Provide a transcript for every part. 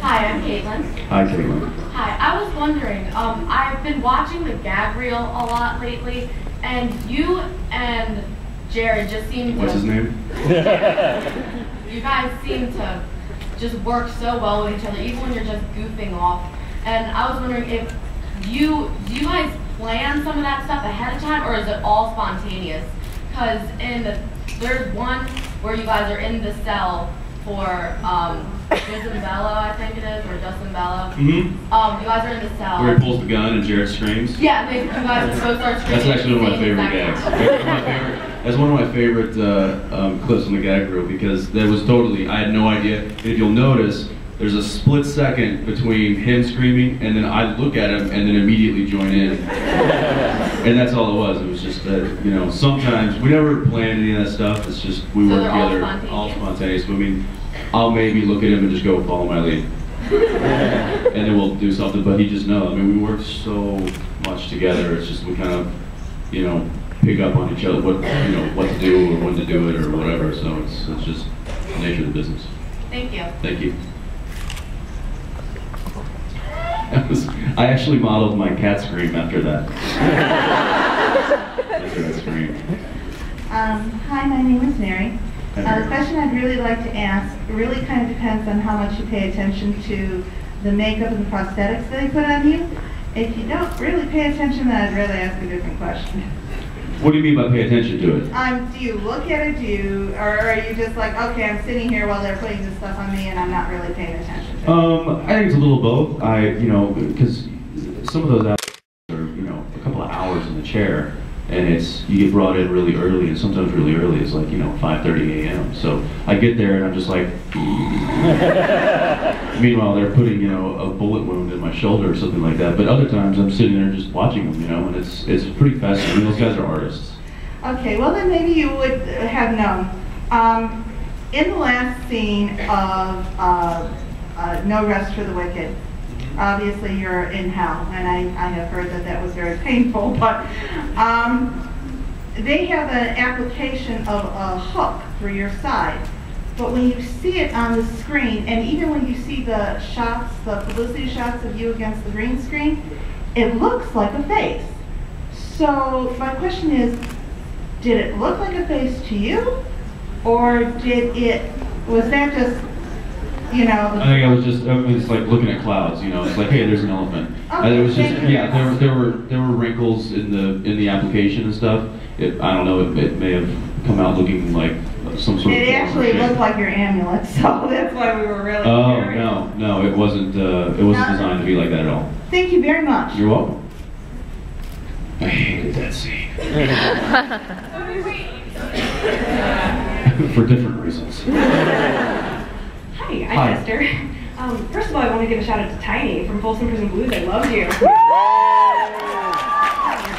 Hi, I'm Caitlin. Hi, Caitlin. Hi, I was wondering, I've been watching the gag reel a lot lately, and you and Jared just seem to... What's his name? You guys seem to just work so well with each other, even when you're just goofing off. And I was wondering if do you guys plan some of that stuff ahead of time, or is it all spontaneous? Because there's one where you guys are in the cell for Justin Bello, I think it is, or Justin Bello. You guys are in the cell. Where he pulls the gun and Jared screams? Yeah, you guys both start screaming. That's actually one of my favorite gags. That's one of my favorite clips on the gag reel, because there was totally, I had no idea. And if you'll notice, there's a split second between him screaming and then I look at him and then immediately join in. And that's all it was. It was just that, you know, sometimes we never planned any of that stuff. It's just we work together, all spontaneous. I mean, I'll maybe look at him and just go follow my lead. And then we'll do something, but he just knows. I mean, we work so much together. It's just we kind of, you know, pick up on each other, what to do or when to do it or whatever. So it's just the nature of the business. Thank you. Thank you. I actually modeled my cat scream after that. After that scream. Hi, my name is Mary. The question I'd really like to ask really kind of depends on how much you pay attention to the makeup and the prosthetics that they put on you. If you don't really pay attention, then I'd rather ask a different question. What do you mean by pay attention to it? Do you look at it, or are you just like, okay, I'm sitting here while they're putting this stuff on me and I'm not really paying attention to it? I think it's a little both. Because some of those are, a couple of hours in the chair, and you get brought in really early, and sometimes really early is like, 5:30 a.m. So I get there and I'm just like, meanwhile they're putting, a bullet wound in my shoulder or something like that. But other times I'm sitting there just watching them, and it's pretty fascinating. Those guys are artists. Okay, well then maybe you would have known. In the last scene of No Rest for the Wicked, obviously you're in hell, and I have heard that was very painful, but they have an application of a hook through your side. But when you see it on the screen, and even when you see the shots, the publicity shots of you against the green screen, it looks like a face. So my question is, did it look like a face to you? Or was that just, I think I was just like looking at clouds, it's like, hey, there's an elephant. Okay, it was just, yeah, there were wrinkles in the application and stuff. I don't know, it may have come out looking like some sort of... It actually looked like your amulet, so that's why we were really curious. No, it wasn't designed to be like that at all. Thank you very much. You're welcome. I hated that scene. For different reasons. Hi, I'm Esther. First of all, I want to give a shout out to Tiny from Folsom Prison Blues. I love you.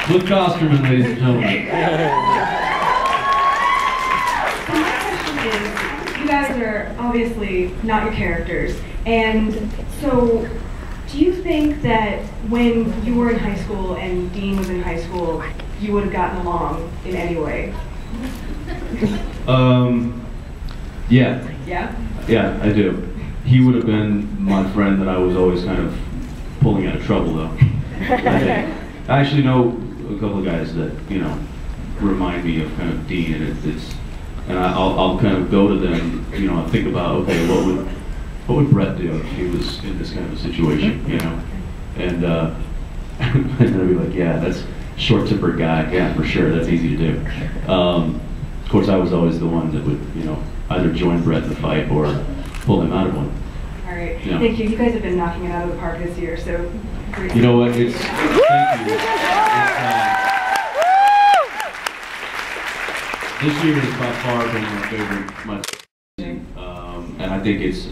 Flip Costerman, ladies and gentlemen. So my question is, you guys are obviously not your characters, and so do you think that when you were in high school and Dean was in high school, you would have gotten along in any way? Yeah. Yeah? Yeah, I do. He would have been my friend that I was always kind of pulling out of trouble, though. I actually know a couple of guys that, remind me of kind of Dean, and I'll kind of go to them, and think about, okay, what would Brett do if he was in this kind of a situation, And and then I'd be like, yeah, that's short-tempered guy, yeah, for sure, that's easy to do. Of course, I was always the one that would, either join Brett in the fight or pull him out of one. All right. Thank you. You guys have been knocking it out of the park this year, so great. You know what? Thank you. This year has by far been my favorite. And I think it's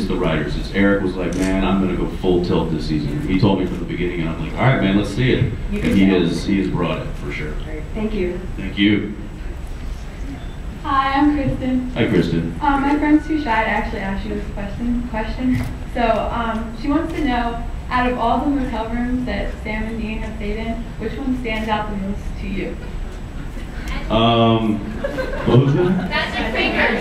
the writers. Eric was like, man, I'm going to go full tilt this season. He told me from the beginning, and I'm like, all right, man, let's see it. And he has brought it for sure. All right. Thank you. Thank you. Hi, I'm Kristen. Hi, Kristen. My friend's too shy to actually ask you this question. So she wants to know, out of all the motel rooms that Sam and Dean have stayed in, which one stands out the most to you? What was that? Magic fingers.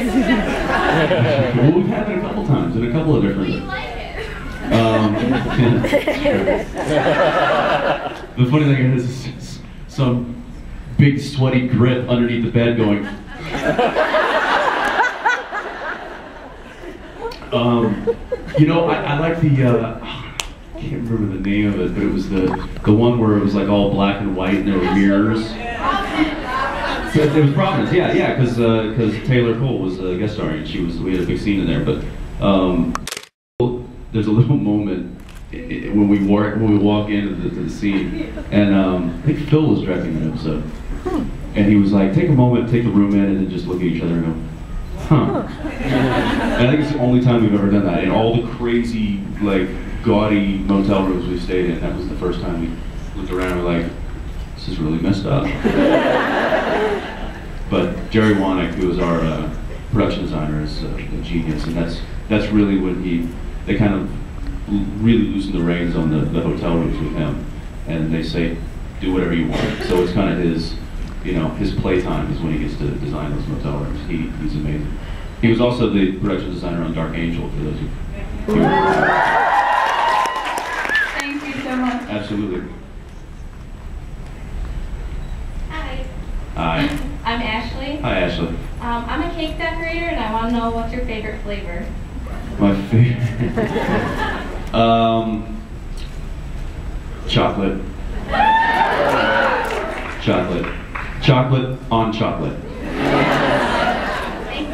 Well, we've had it a couple times in a couple of different. Do you like it? The funny thing is some big sweaty grip underneath the bed going. You know, I like the, I can't remember the name of it, but it was the one where it was like all black and white and there were mirrors. It was Providence, yeah, because Taylor Cole was guest starring, and we had a big scene in there. But there's a little moment when we walk into the scene, and I think Phil was directing that episode, and he was like, take a moment, take the room in, and then just look at each other and go, huh. And I think it's the only time we've ever done that. In all the crazy, like, gaudy motel rooms we've stayed in, that was the first time we looked around and were like, this is really messed up. But Jerry Wanick, who was our production designer, is a genius, and that's really when they kind of really loosen the reins on the hotel rooms with him, and they say, do whatever you want. So it's kind of his, you know, his playtime is when he gets to design those motel rooms. He's amazing. He was also the production designer on Dark Angel, for those of you. Thank you so much. Absolutely. Hi. Hi. I'm Ashley. Hi, Ashley. I'm a cake decorator, and I want to know what's your favorite flavor. My favorite. Chocolate. Chocolate on chocolate. Thank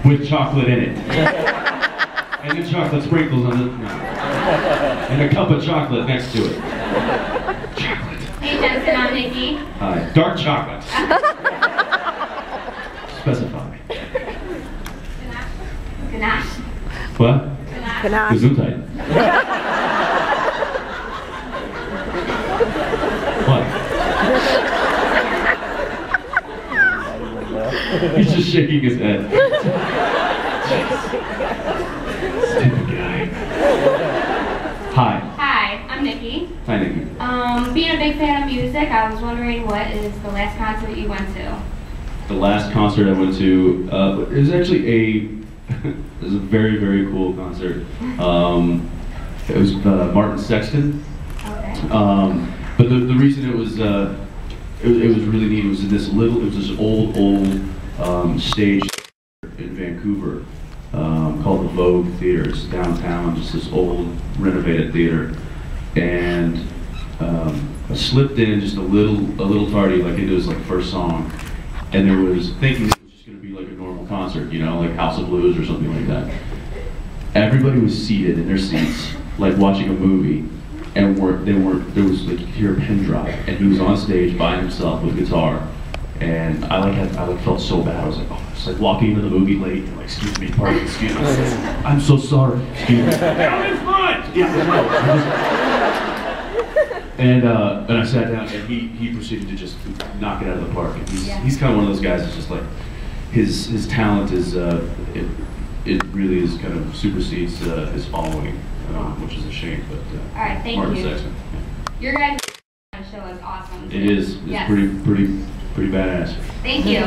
you. With chocolate in it. And then chocolate sprinkles on the. No. And a cup of chocolate next to it. Chocolate. Hey Jensen, I'm Nikki. Hi. Dark chocolate. Specify. Ganache. What? Ganache. Gesundheit. What? He's just shaking his head. Stupid guy. Hi. Hi, I'm Nikki. Hi, Nikki. Being a big fan of music, I was wondering what is the last concert you went to? The last concert I went to, it was actually it was a very, very cool concert. It was Martin Sexton. Okay. But the reason it was really neat, it was in this old stage in Vancouver called the Vogue Theater. It's downtown, just this old renovated theater. And I slipped in just a little tardy, like into his first song, and there was thinking it was just going to be like a normal concert, you know, like House of Blues or something like that. Everybody was seated in their seats, like watching a movie, and there was like, you could hear a pin drop, and he was on stage by himself with guitar, and I felt so bad. I was like, oh, it's like walking into the movie late, and like, excuse me, pardon, excuse me, I'm so sorry, excuse me. Down in front! Yeah, I know. And I sat down, and he proceeded to just knock it out of the park. And he's kind of one of those guys that's just like, his talent is, it really is kind of supersedes his following, which is a shame. But all right, thank Martin you. Sexton. Your guys' show is awesome. It is. It's yes. pretty badass. Thank you.